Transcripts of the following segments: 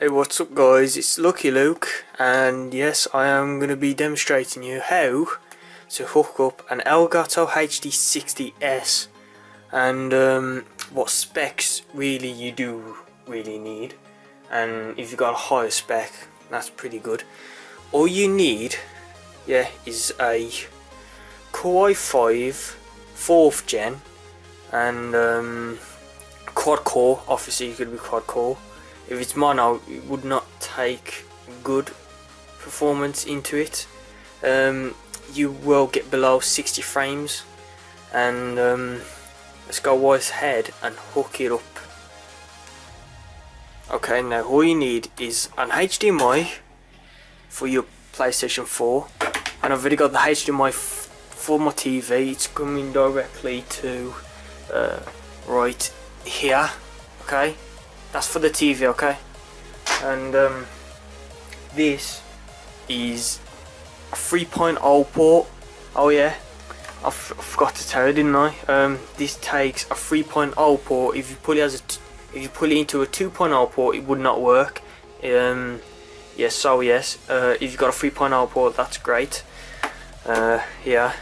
Hey, what's up guys, it's Luckyluke, and yes, I am going to be demonstrating you how to hook up an Elgato HD60S and what specs really you do really need. And if you've got a higher spec, that's pretty good. All you need, is a Core i5 4th gen and quad core. Obviously you could be quad core. If it's mono, it would not take good performance into it. You will get below 60 frames, and let's go right ahead and hook it up. Okay, now all you need is an HDMI for your PlayStation 4, and I've already got the HDMI for my TV. It's coming directly to right here. Okay, that's for the TV, okay? And this is a 3.0 port. Oh yeah, I forgot to tell you, didn't I? This takes a 3.0 port. If you put it into a 2.0 port, it would not work. Yes, if you've got a 3.0 port, that's great. Yeah,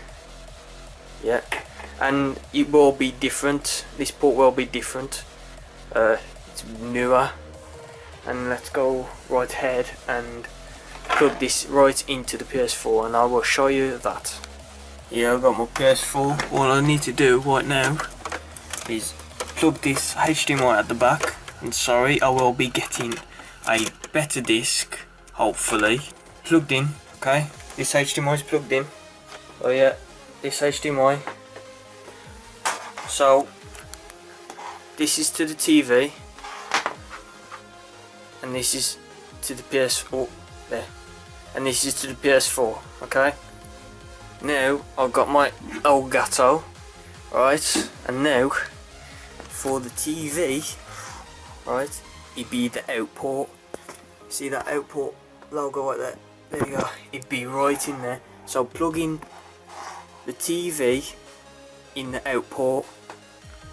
and it will be different. This port will be different. It's newer. And let's go right ahead and plug this right into the PS4, and I will show you that. Yeah, I've got my PS4. All I need to do right now is plug this HDMI at the back, and sorry, I will be getting a better disc, hopefully. Plugged in, okay? This HDMI is plugged in. Oh yeah, this HDMI. So this is to the TV, and this is to the PS4 there, and this is to the PS4. Okay, now I've got my Elgato, right, and now for the TV, right, it'd be the output. See that output logo right there? There you go, it'd be right in there. So plug in the TV in the output.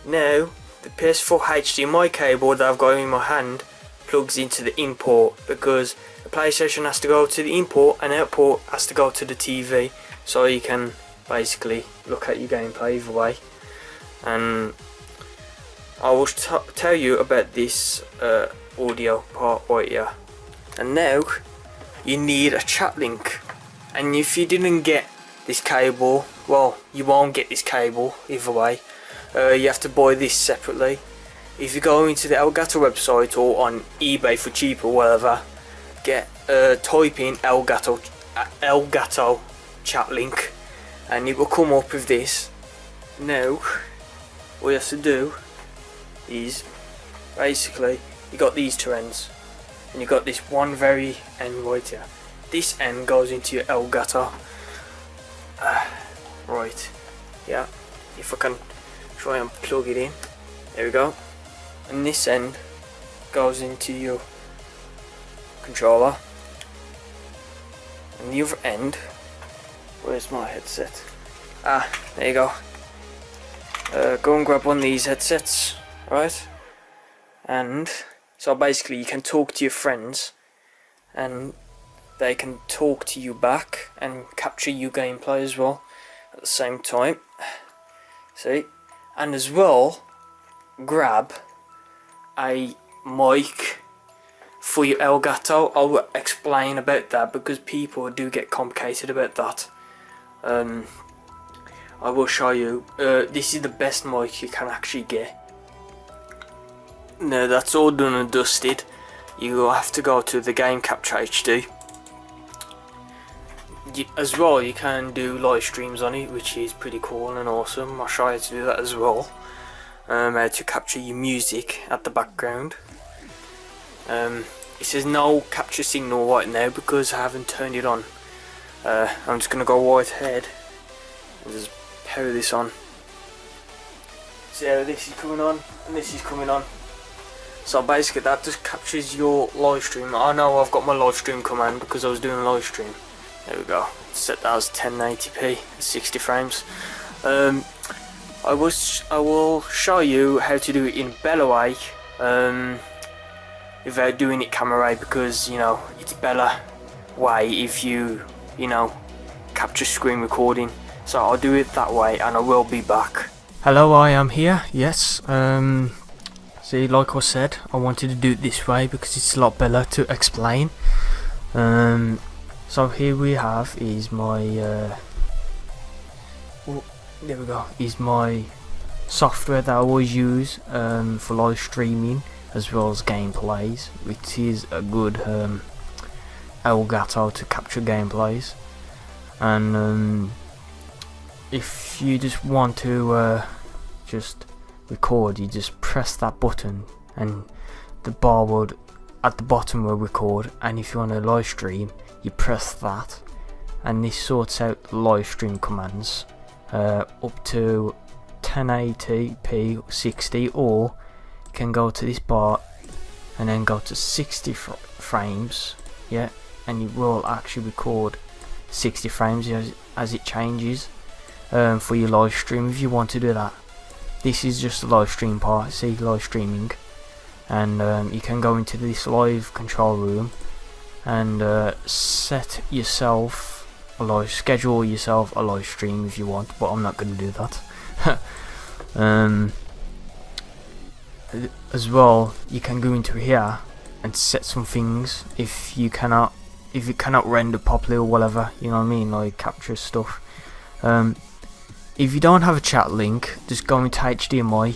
Now the PS4 HDMI cable that I've got in my hand plugs into the import, because the PlayStation has to go to the import and output has to go to the TV, so you can basically look at your gameplay either way. And I will tell you about this audio part right here. And now you need a chat link, and if you didn't get this cable, well, you won't get this cable either way. You have to buy this separately. If you go into the Elgato website or on eBay for cheap or whatever, type in Elgato chat link, and it will come up with this. Now all you have to do is basically, you got these two ends, and you got this one very end right here. This end goes into your Elgato. Right, yeah, if I can try and plug it in, there we go. And this end goes into your controller, and the other end, where's my headset? There you go. Go and grab one of these headsets, right? And so basically you can talk to your friends, and they can talk to you back and capture your gameplay as well at the same time. See? And as well, grab a mic for your Elgato. I will explain about that, because people do get complicated about that. I will show you. This is the best mic you can actually get. Now that's all done and dusted, you will have to go to the Game Capture HD. As well, you can do live streams on it, which is pretty cool and awesome. I'll show you how to do that as well. How to capture your music at the background. It says no capture signal right now because I haven't turned it on. I'm just going to go right ahead and just power this on. See how this is coming on and this is coming on. So basically that just captures your live stream. I know I've got my live stream command because I was doing a live stream. There we go. Set that as 1080p, 60 frames. I will show you how to do it in Bellaway. without doing it camera, because you know it's better way if you know capture screen recording. So I'll do it that way, and I will be back. Hello, I am here. Yes. See, like I said, I wanted to do it this way because it's a lot better to explain. So here we have is my there we go, is my software that I always use for live streaming as well as gameplays, which is a good elgate to capture gameplays. And if you just want to just record, you just press that button and the bar would at the bottom will record, and if you want to live stream you press that, and this sorts out the live stream commands up to 1080p 60, or you can go to this bar and then go to 60 frames, yeah, and it will actually record 60 frames as it changes for your live stream if you want to do that. This is just the live stream part, see, live streaming, and you can go into this live control room and set yourself a live, schedule yourself a live stream if you want, but I'm not going to do that. As well, you can go into here and set some things if it cannot render properly or whatever, you know what I mean, like capture stuff. If you don't have a chat link, just go into HDMI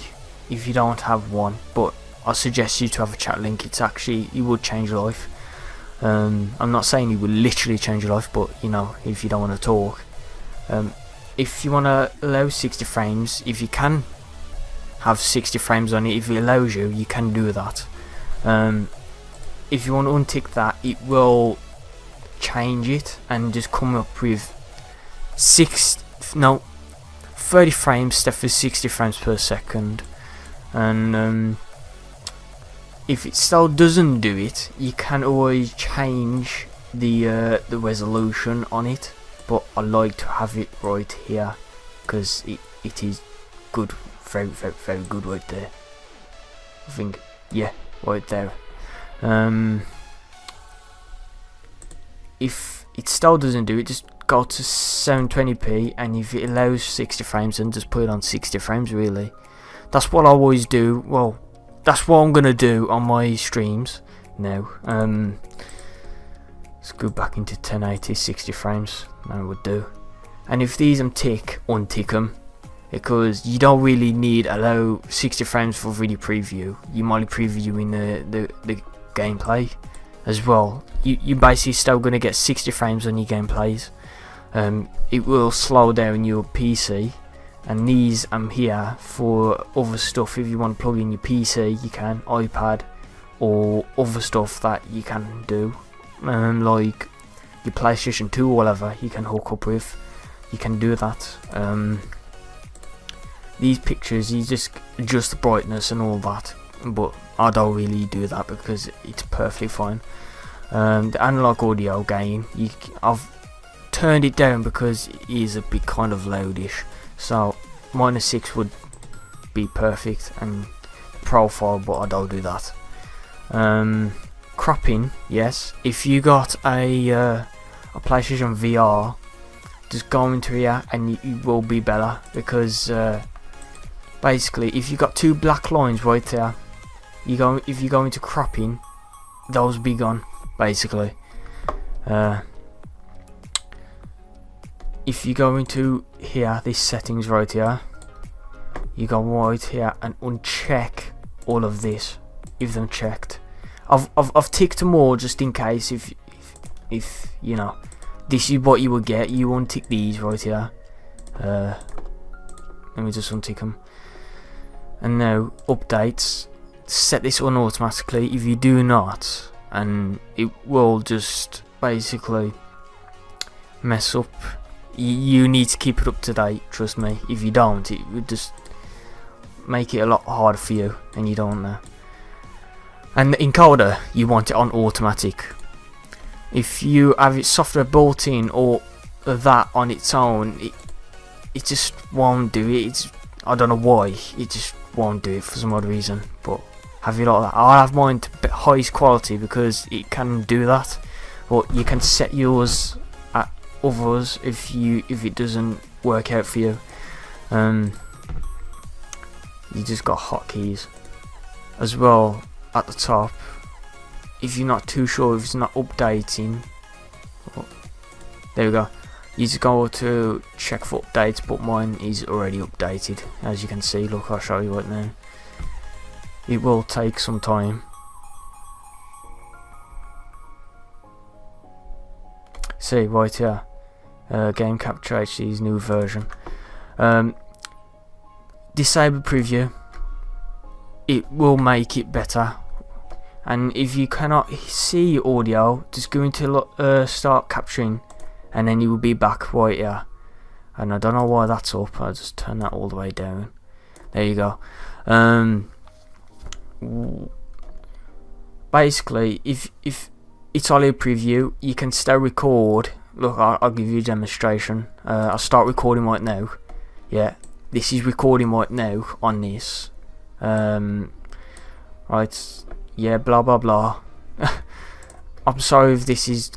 if you don't have one, but I suggest you to have a chat link. It's actually, it would change your life. I'm not saying it will literally change your life, but you know, if you don't want to talk, if you want to allow 60 frames, if you can have 60 frames on it, if it allows you, you can do that. If you want to untick that, it will change it and just come up with 30 frames instead of 60 frames per second. And if it still doesn't do it, you can always change the resolution on it, but I like to have it right here because it is good, very good right there. I think, yeah, right there. If it still doesn't do it, just go to 720p, and if it allows 60 frames, then just put it on 60 frames. Really, that's what I always do. Well, that's what I'm gonna do on my streams now. Let's go back into 1080 60 frames. That would do. And if these untick them, because you don't really need allow 60 frames for video preview. You might preview in the gameplay as well. You basically still gonna get 60 frames on your gameplays. It will slow down your PC, and these I'm here for other stuff. If you want to plug in your PC, you can, iPad, or other stuff that you can do, like your PlayStation 2 or whatever you can hook up with. You can do that. These pictures, you just adjust the brightness and all that, but I don't really do that because it's perfectly fine. The analog audio gain, I've turned it down because it is a bit kind of loudish, so -6 would be perfect, and profile, but I don't do that. Cropping, yes, if you got a PlayStation VR, just go into here and it will be better, because basically if you got two black lines right there, if you go into cropping, those be gone basically. If you go into here, this settings right here, you go right here and uncheck all of this if they're checked. I've ticked them all just in case, if you know, this is what you will get. You untick these right here. Let me just untick them. And now updates, set this on automatically. If you do not, and it will just basically mess up. You need to keep it up to date, trust me. If you don't, it would just make it a lot harder for you, and you don't know. And the encoder, you want it on automatic. If you have it software built in or that on its own, it just won't do it. I don't know why, it just won't do it for some odd reason, but have it like that. I'll have mine to highest quality because it can do that, but you can set yours at others if it doesn't work out for you. You just got hotkeys as well at the top. If you're not too sure if it's not updating, there we go. You just go to check for updates, but mine is already updated, as you can see. Look, I'll show you right now. It will take some time. See right here, game capture HD's new version. Disable preview. It will make it better. And if you cannot see audio, just go into start capturing, and then you will be back right here. And I don't know why that's up. I'll just turn that all the way down. There you go. Basically, if it's only a preview, you can still record. Look, I'll give you a demonstration. I'll start recording right now. Yeah, this is recording right now on this. Right. Yeah, blah blah blah. I'm sorry if this is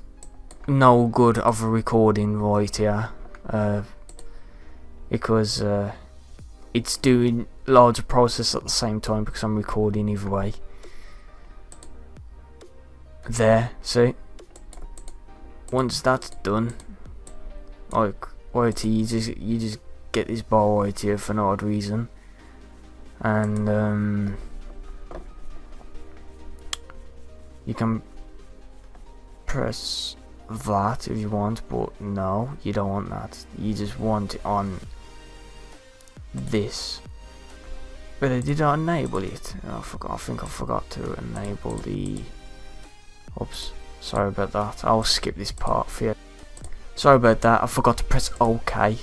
no good of a recording right here, because it's doing loads of process at the same time because I'm recording either way. There, see. Once that's done, like right here, you just get this bar right here for no odd reason, and you can press that if you want, but no, you don't want that. You just want it on this. But I did not enable it. I think I forgot to enable the. Oops, sorry about that. I'll skip this part for you. Sorry about that. I forgot to press OK.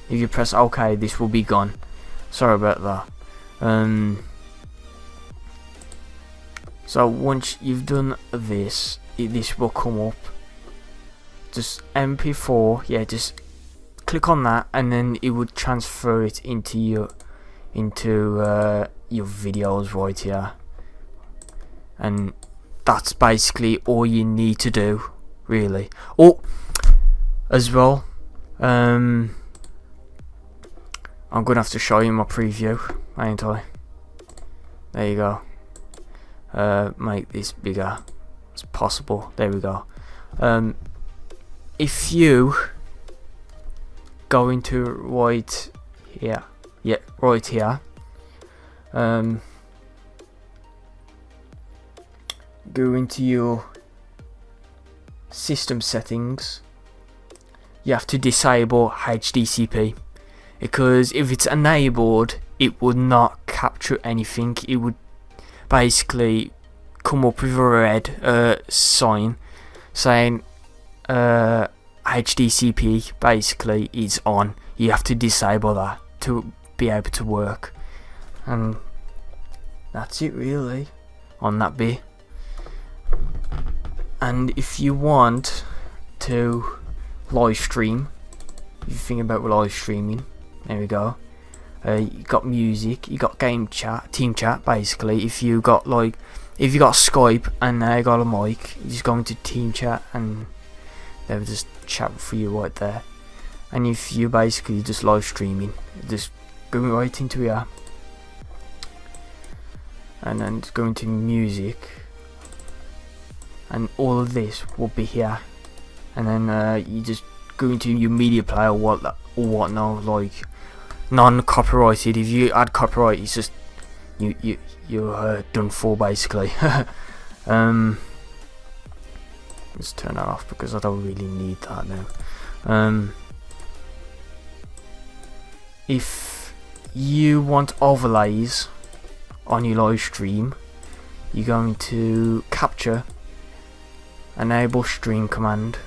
If you press OK, this will be gone. Sorry about that. So once you've done this, this will come up. Just MP4, yeah, just click on that, and then it would transfer it into your videos right here. And that's basically all you need to do, really. Oh, as well, I'm gonna have to show you my preview, ain't I? There you go. Make this bigger as possible. There we go. If you go into right here, yeah, right here, go into your system settings, you have to disable HDCP, because if it's enabled, it would not capture anything. It would basically come up with a red sign saying HDCP basically is on. You have to disable that to be able to work, and that's it really on that bit. And if you want to live stream, if you think about live streaming, there we go. You got music, you got game chat, team chat. Basically, if you got Skype and they got a mic, you just go into team chat and they will just chat for you right there. And if you basically just live streaming, just go right into here, and then just go into music, and all of this will be here. And then you just go into your media player or whatnot, like non-copyrighted. If you add copyright, it's just you're done for basically. Let's turn that off because I don't really need that now. If you want overlays on your live stream, you're going to capture, enable stream command.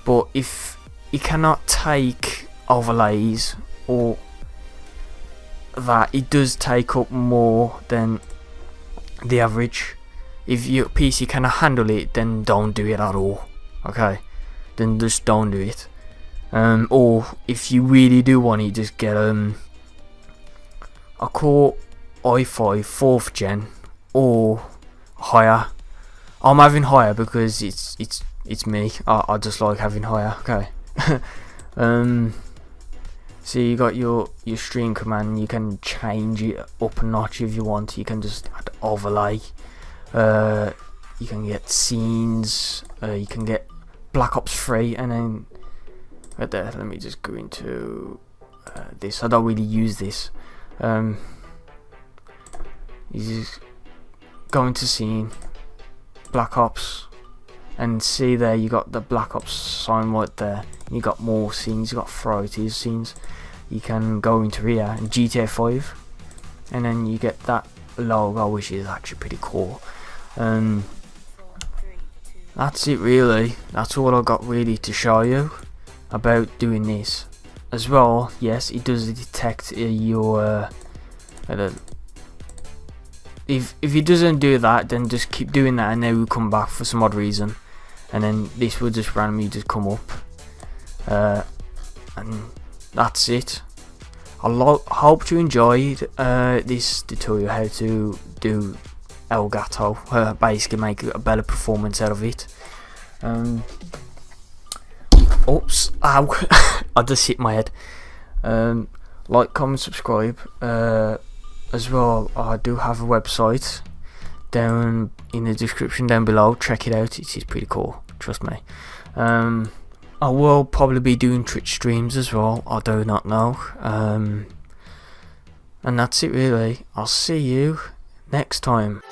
But if you cannot take overlays, or that it does take up more than the average, if your PC cannot handle it, then don't do it at all. Okay, then just don't do it. Or if you really do want it, just get a Core i5 4th gen or higher. I'm having higher because it's me. I just like having higher. Okay. So you got your stream command. You can change it up a notch if you want. You can just add overlay. You can get scenes. You can get Black Ops 3, and then right there. Let me just go into this. I don't really use this. You just go into scene, Black Ops, and see there you got the Black Ops sign right there. You got more scenes. You got varieties scenes. You can go into here and GTA 5, and then you get that logo, which is actually pretty cool. That's it really. That's all I got really to show you about doing this. As well, yes, it does detect your if it doesn't do that, then just keep doing that, and then we'll come back for some odd reason, and then this will just randomly just come up, and that's it. I hope you enjoyed this tutorial how to do Elgato, basically make a better performance out of it. Oops, ow, I just hit my head. Like, comment, subscribe. As well, I do have a website down in the description down below. Check it out, it is pretty cool, trust me. I will probably be doing Twitch streams as well, I do not know. And that's it really. I'll see you next time.